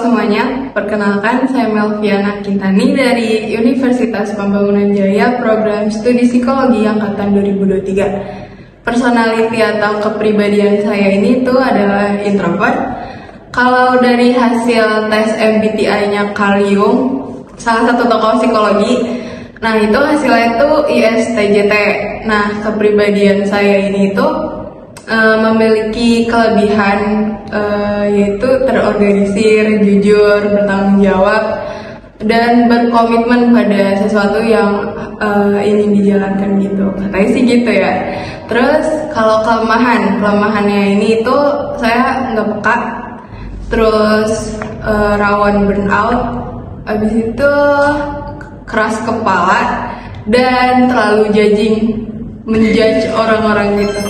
semuanya, perkenalkan saya Melviana Kintani dari Universitas Pembangunan Jaya, program studi psikologi angkatan 2023. Personality atau kepribadian saya ini tuh adalah introvert. Kalau dari hasil tes MBTI-nya Carl Jung, salah satu tokoh psikologi, nah itu hasilnya itu ISTJT. Nah, kepribadian saya ini tuh memiliki kelebihan yaitu terorganisir, jujur, bertanggung jawab, dan berkomitmen pada sesuatu yang ingin dijalankan gitu. Katanya sih gitu ya. Terus kalau kelemahannya ini itu saya nggak peka, terus rawan burnout, abis itu keras kepala, dan terlalu menjudge orang-orang gitu.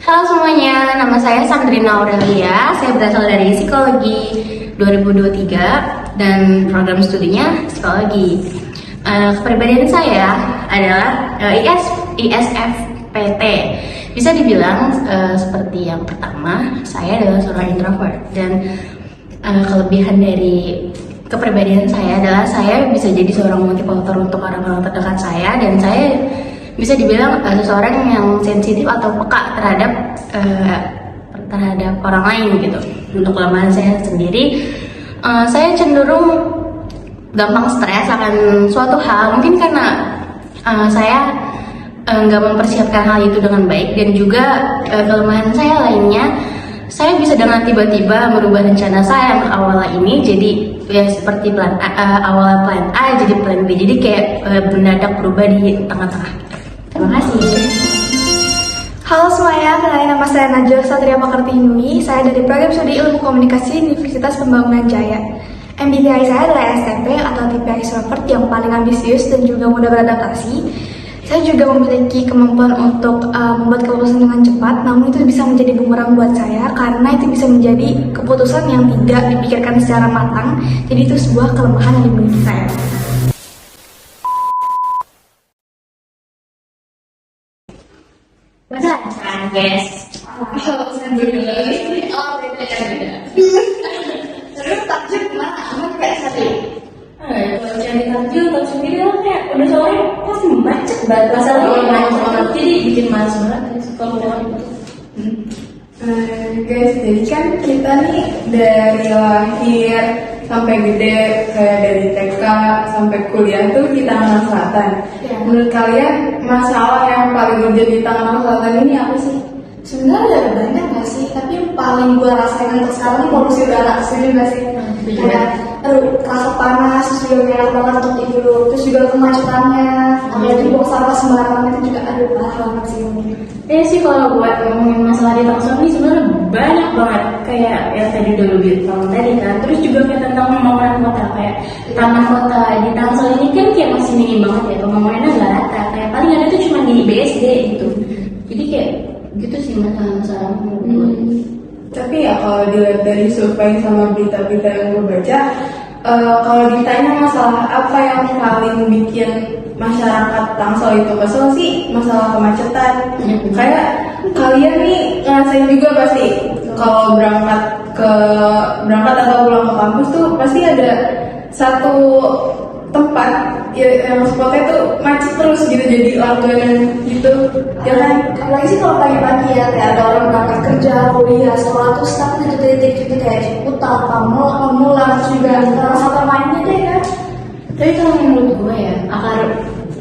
Halo semuanya, nama saya Sandrina Aurelia. Saya berasal dari Psikologi 2023 dan program studinya Psikologi. Kepribadian saya adalah ISFPT. Bisa dibilang seperti yang pertama, saya adalah seorang introvert. Dan kelebihan dari kepribadian saya adalah saya bisa jadi seorang motivator untuk orang-orang terdekat saya. Dan saya bisa dibilang seseorang yang sensitif atau peka terhadap orang lain gitu. Untuk kelemahan saya sendiri, saya cenderung gampang stres akan suatu hal, mungkin karena saya nggak mempersiapkan hal itu dengan baik. Dan juga kelemahan saya lainnya, saya bisa dengan tiba-tiba merubah rencana saya yang awalnya ini jadi ya seperti awal plan A jadi plan B, jadi kayak mendadak berubah di tengah-tengah. Terima kasih. Halo semuanya, kenalin nama saya Najwa Satria Pakartini. Saya dari program studi Ilmu Komunikasi Universitas Pembangunan Jaya. MBTI saya adalah STP atau tipe extrovert yang paling ambisius dan juga mudah beradaptasi. Saya juga memiliki kemampuan untuk membuat keputusan dengan cepat, namun itu bisa menjadi bumerang buat saya karena itu bisa menjadi keputusan yang tidak dipikirkan secara matang. Jadi itu sebuah kelemahan yang dimiliki saya. Bahasa guys. Terus takjub gimana? Aman kayak satu. Kalau cari takjub tahu sendiri lah, kayak udah sore pasti macet banget. Masalahnya macet, jadi bikin malas banget kalau Guys, jadi kan kita nih dari lahir sampai gede, kayak dari TK sampai kuliah tuh di Tangerang Selatan. Ya. Menurut kalian masalah yang paling urgent di Tangerang Selatan ini apa sih? Sebenarnya ada banyak nggak sih? Tapi yang paling gue rasain untuk sekarang ini polusi udara. Setuju nggak sih? Kayak kerasa panas, terus juga gak enak banget untuk tidur, terus juga kemacetannya, apalagi buang sampah sembarangan itu juga parah banget sih mungkin. Ya sih, kalau buat ngomongin masalah di Tangsel ini sebenarnya banyak banget, kayak yang tadi udah lu bilang tadi kan. Terus juga kayak tentang pembangunan kota, kayak taman kota di Tangsel ini kan kayak masih minim banget ya, pembangunannya nggak rata, kayak paling ada tuh cuma di BSD gitu. Jadi kayak gitu sih masalah-masalah menurut gue. Tapi ya kalau dilihat dari survei sama berita-berita yang gue baca, kalau ditanya masalah apa yang paling bikin masyarakat Tangsel itu kesel sih, masalah kemacetan. Kayak kalian nih ngerasain juga pasti kalau berangkat atau pulang ke kampus tuh pasti ada satu tempat yang spotnya tuh macet terus gitu, jadi langganan gitu ya kan. Apalagi sih kalau pagi-pagi ya, kayak ada orang berangkat kerja, kuliah, sekolah tuh start di titik gitu kayak Ciputat, Pamulang, terus juga salah mainnya deh kan. Tapi kalau menurut gue ya, akar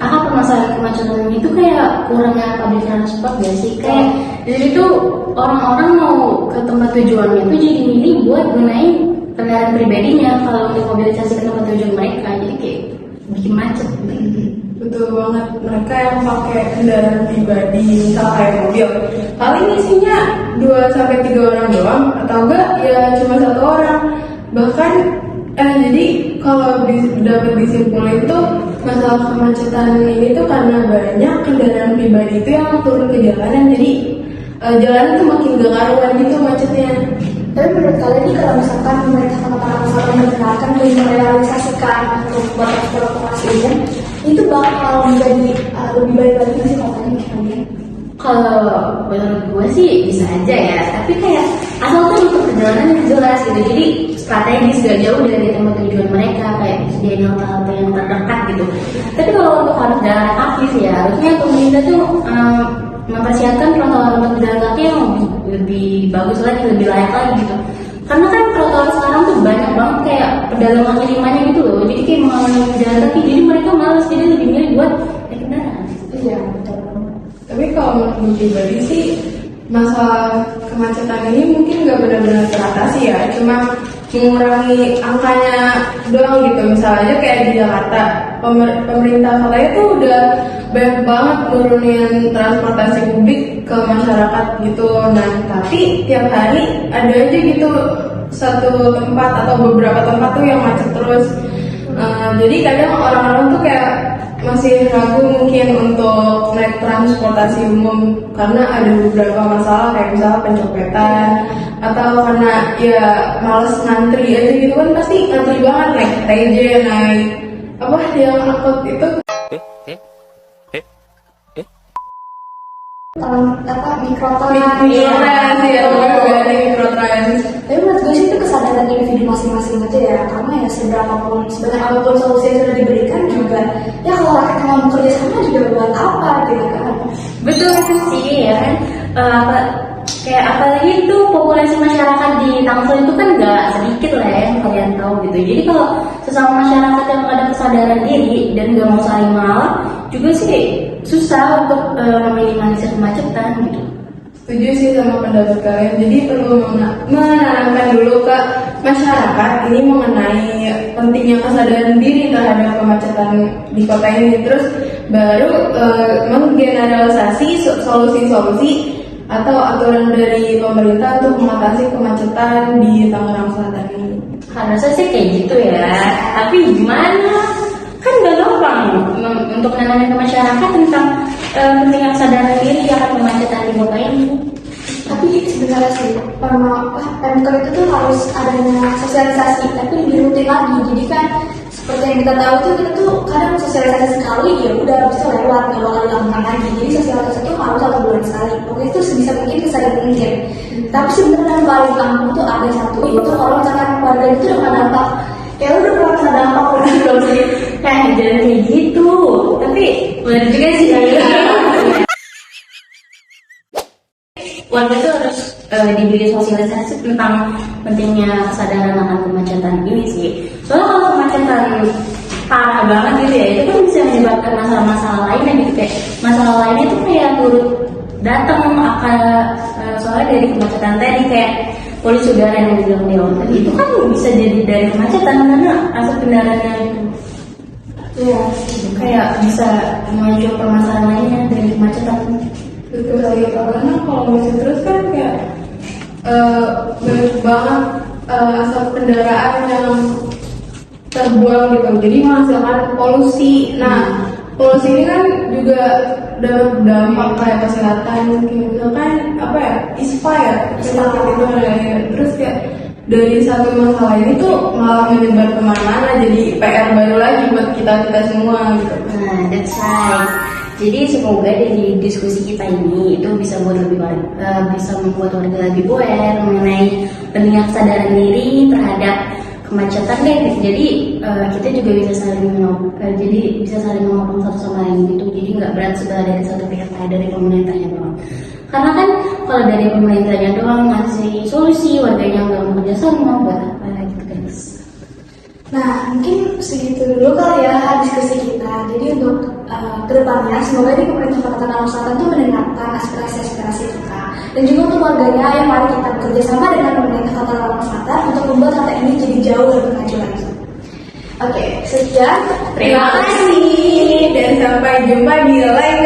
permasalahan kemacetan itu kayak kurangnya public transport gak sih? Kayak jadi tuh orang-orang mau ke tempat tujuannya tuh jadi milih buat gunain kendaraan pribadinya kalau untuk mobilisasi ke tempat tujuan mereka, jadi kayak bikin macet. Betul banget, mereka yang pakai kendaraan pribadi, misal kayak mobil, paling isinya 2-3 orang doang, atau enggak ya cuma 1 orang. Bahkan jadi kalau dapat disimpulin tuh masalah kemacetan ini tuh karena banyak kendaraan pribadi itu yang turun ke jalanan, jadi jalanan tuh makin gak karuan gitu macetnya. Tapi menurut kalian nih, kalau misalkan pemerintah kota Tangsel mendengarkan dan merealisasikan untuk buat transportasi umum, itu bakal menjadi lebih baik lagi sih katanya kalian? Kalau menurut gue sih bisa aja ya, tapi kayak asal tuh untuk perjalanan yang jelas gitu. Jadi strategis, gak jauh dari tempat tujuan mereka, kayak disediain halte-halte yang terdekat gitu. Tapi kalau untuk harus jalan kaki sih ya, harusnya pemerintah tuh mempersiapkan trotoar untuk jalan kaki yang lebih bagus lagi, lebih layak lagi gitu. Karena kan trotoar sekarang tuh banyak banget kayak pedagang kaki limanya gitu loh, jadi kayak menghalangi jalan kaki, jadi mereka malas, jadi lebih milih buat naik kendaraan. Iya, betul. Tapi kalau menurut pribadi sih, masalah kemacetan ini mungkin nggak benar-benar teratasi ya, cuma mengurangi angkanya doang gitu. Misalnya aja kayak di Jakarta, pemerintah kotanya tuh udah banyak banget nurunin transportasi publik ke masyarakat gitu. Nah, tapi tiap hari ada aja gitu satu tempat atau beberapa tempat tuh yang macet terus. Jadi kadang orang-orang tuh kayak masih ragu mungkin untuk naik transportasi umum karena ada beberapa masalah kayak misalnya pencopetan atau karena ya males ngantri aja gitu kan, pasti ngantri banget naik TJ, naik apa yang angkot itu. Mikrotrans Ya, mikrotrans. Tapi menurut gue sih itu kesadaran individu masing-masing aja ya, karena ya sebanyak apapun solusi yang sudah diberikan juga, ya kalau rakyat mau bekerja sama juga buat apa gitu kan. Betul itu sih ya kan. Kayak apalagi itu populasi masyarakat di Tangsel itu kan nggak sedikit lah ya, yang kalian tahu gitu. Jadi kalau sesama masyarakat yang ada kesadaran diri dan nggak mau saling mengalah juga sih susah untuk meminimalisir kemacetan gitu. Setuju sih sama pendapat kalian. Jadi perlu menanamkan dulu ke masyarakat ini mengenai pentingnya kesadaran diri terhadap kemacetan di kota ini. Terus baru menggeneralisasi solusi-solusi atau aturan dari pemerintah untuk mengatasi kemacetan di Tangerang Selatan ini. Harusnya sih kayak gitu ya. Tapi gimana? Kan gak gampang untuk menanamkan ke masyarakat tentang pentingnya kesadaran diri akan kemacetan di kota ini. Tapi sebenarnya sih Pemkot itu tuh harus adanya sosialisasi, tapi lebih rutin lagi. Jadi kan seperti yang kita tahu tuh, kita tuh kadang sosialisasi sekali ya udah bisa lewat, nggak bakal dilakukan lagi. Jadi sosialisasi itu harus 1 bulan sekali. Pokoknya itu sebisa mungkin kesadaran mungkin. Tapi sebenarnya yang paling gampang tuh ada satu, itu kalau misalkan warga itu udah kena dampak, ya udah pernah kena dampak udah sih. Jangan kayak gitu. Tapi benar juga sih. Warga itu harus diberi sosialisasi tentang pentingnya kesadaran akan kemacetan ini sih. Soalnya kalau kemacetan parah banget gitu ya, itu kan bisa menyebabkan masalah-masalah lainnya gitu, kayak masalah lainnya itu kayak turut datang soalnya dari kemacetan tadi, kayak polusi udara yang bilang Leon tadi itu kan bisa jadi dari kemacetan karena asap kendaraannya gitu. Ya, Kayak bisa muncul permasalahan lainnya dari kemacetan. Betul lagi, karena kalau masih terus kan kayak banyak banget asap kendaraan yang terbuang gitu, jadi menghasilkan polusi. Nah, polusi ini kan juga dapat dampak kayak kesehatan, misalkan apa ya, ispa gitu ya. Terus kayak dari satu masalah ini tuh malah menyebar kemana-mana, jadi PR baru lagi buat kita semua gitu. Nah, that's right. Jadi semoga dari diskusi kita ini itu bisa bisa membuat warga lebih aware mengenai pentingnya kesadaran diri terhadap kemacetan deh. Jadi kita juga bisa saling menopang satu sama lain gitu. Jadi nggak berat sebelah dari satu pihak, dari pemerintahnya doang. Karena kan kalau dari pemerintahnya doang ngasih solusi, warganya nggak mau kerja sama, buat apa gitu guys. nah mungkin segitu dulu kali ya diskusi kita. Jadi untuk kedepannya semoga di pemerintah Kota Tangerang Selatan itu mendengarkan aspirasi-aspirasi kita, dan juga untuk warganya yang mari kita bekerja sama dengan pemerintah Kota Tangerang Selatan untuk membuat kota ini jadi jauh lebih maju lagi. Oke, sekian. Terima kasih dan sampai jumpa di lain